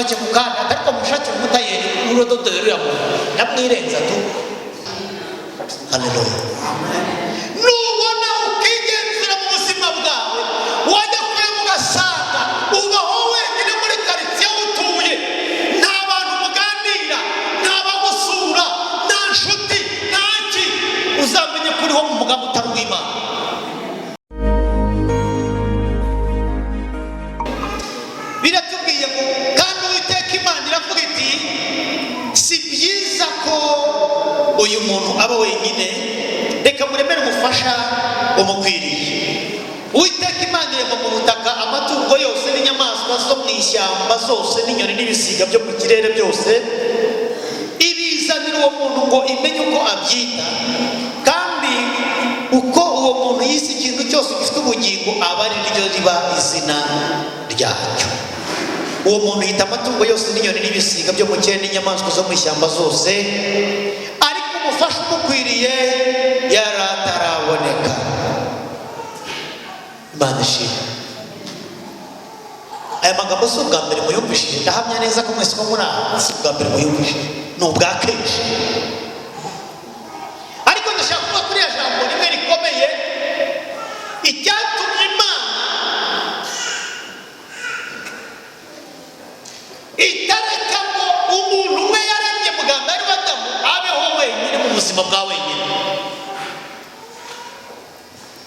agatoki mu kana ariko mushakira umutayeri n'urudodorera mu namwirenza tu. Haleluya. Nubona ukigenzura mu buzima bwawe wajya kure mugasanga ubaho wenyine muri karitsiye utuye, nta bantu muganira, nta bagusura, nta nshuti, ntaki, uzamenye ko uriho mu mugambi utari uw'Imana. Biratubwiye ngo kandi Uwiteka Imana iravuga iti si byiza ko uyu muntu aba wenyine, reka muremere umufasha umukwiriye. Uwiteka Imana irema mu butaka amatungo yose n'inyamaswa zo mu ishyamba zose n'inyoni n'ibisiga byo mu kirere byose, ibizanira uwo muntu ngo imenye uko abyita, kandi uko uwo muntu yise ikintu cyose gifite ubugingo aba ari ryo riba izina ryacyo. Uwo muntu yita amatungo yose n'inyoni n'ibisiga byo mu kirere n'inyamaswa zo mu ishyamba zose, ariko umufasha umukwiriye yarataraboneka. Imana ishimwe. Aya magambo si ubwa mbere muyumvishije, ndahamya neza ko mwese ko muri aha si ubwa mbere muyumvishije, ni ubwa kenshi. Ariko ndashaka kuvuga kuri ya jambo rimwe rikomeye, icyatumye Imana itareka ngo umuntu umwe yaremye muganga ari Adamu abeho wenyine mu buzima bwa wenyine.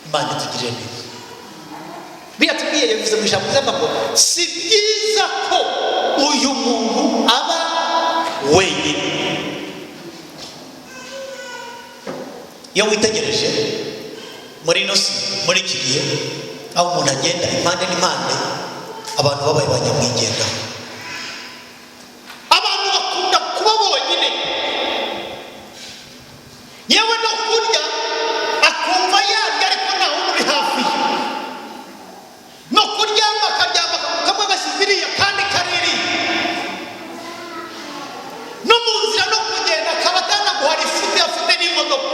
Imana itugirire neza. Biratubwiye yavuze mu ijambo ry'amagambo si byiza ko uyu muntu aba wenyine. Iyo witegereje muri ino si, muri iki gihe aho umuntu agenda impande n'impande abantu babaye banyamwigendaho, abantu bakunda kuba bonyine, yewe no kurya akumva yarya ariko nta wundi uri hafi ye, no kuryama akaryama kamwe agashyize iriya kandi kaririya, no mu nzira no kugenda akaba atanaguhara ifite afite n'imodoka,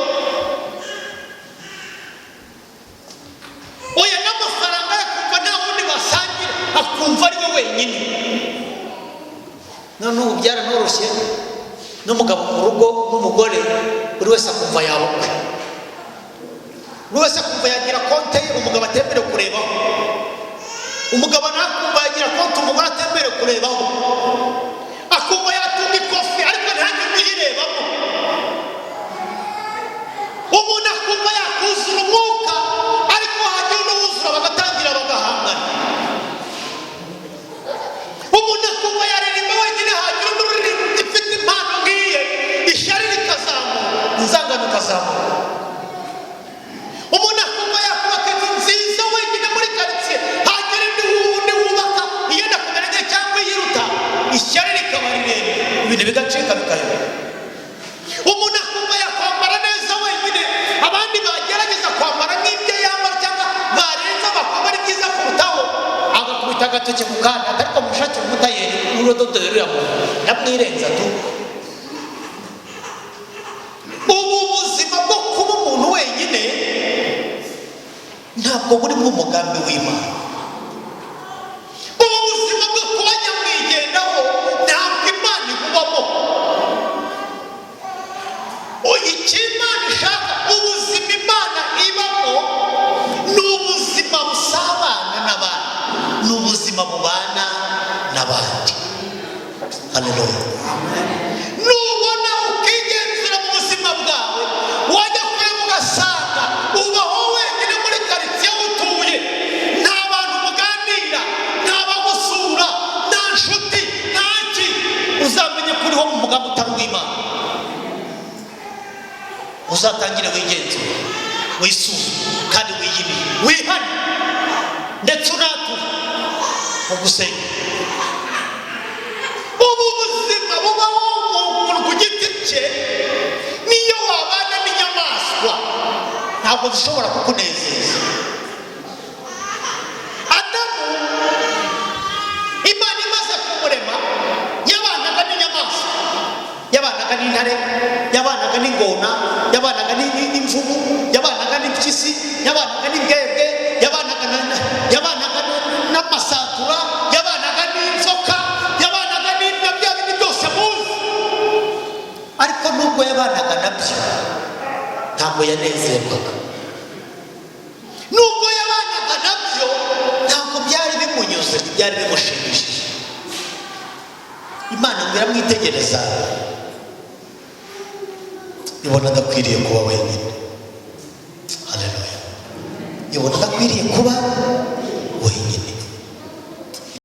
oya n'amafaranga akumva nta wundi basangira, akumva ari we wenyine. None ubu byaranoroshye, n'umugabo mu rugo n'umugore buri wese akumva yabukwe, buri wese akumva yagira konte ye umugabo atemere kurebaho, umugabo nakumva yagira konte umugore atemere kurebaho, akumva yatunga ikofi ariko ntihagire uyirebamo, umuntu akumva yakuzura umwuka ariko hagira n'uwuzura bagatangira bagahangana, umuntu akumva yaririmba wenyine hagira n'uririmba ifite impano ngiye, ishyari rikazamuka, inzangano ikazamuka, umuntu akumva yakubaka inzu nziza wenyine muri karitsiye hagira n'uwundi wubaka iyenda kumera neza cyangwa iyiruta, ishyari rikaba rirerire, ibintu bigacika bikayobera. Umuntu akumva yakwambara neza wenyine, abandi bagerageza kwambara nk'ibyo yambara cyangwa barenza bakwambara ibyiza kurutaho, agakubita agatoki mu kana ariko mushakira umutayeri n'urudodorera mu namwirenza tu. Ubu buzima bwo kuba umuntu wenyine ntabwo buri mu mugambi w'Imana. Ubu buzima bwo kuba nyamwigendaho ntabwo Imana ibubamo. Icyo Imana ishaka, ubuzima Imana ibamo ni ubuzima busabana n'abandi, ni ubuzima bubana n'abandi. Haleluya. Nubona ukigenzura mu buzima bwawe wajya kure mugasanga ubaho wenyine muri karitsiye utuye, nta bantu muganira, nta bagusura, nta nshuti, ntaki, uzamenye ko uriho mu mugambi utari uw'Imana. Uzatangire wigenzure, wisuzume kandi wiyimire, wihane ndetse unature mu gusenga. Ubu buzima bubaho umuntu ku giti cye, niyo wabana n'inyamaswa ntabwo zishobora kukunezeza. Adamu Imana imaze kumurema yabanaga n'inyamaswa, yabanaga n'intare, yabanaga n'ingona, yabanaga n'imvubu, yabanaga n'impyisi, yabanaga n'imbwebwe, yabanaga n'amasatura, yabanaga n'inzoka, yabanaga nubwo yabanaga nabyo ntabwo yanezerwaga, nubwo yabanaga nabyo ntabwo byari bimunyuze, byari bimushimishije. Imana ngo iramwitegereza ibona adakwiriye kuba wenyine. Haleluya. Ibona adakwiriye kuba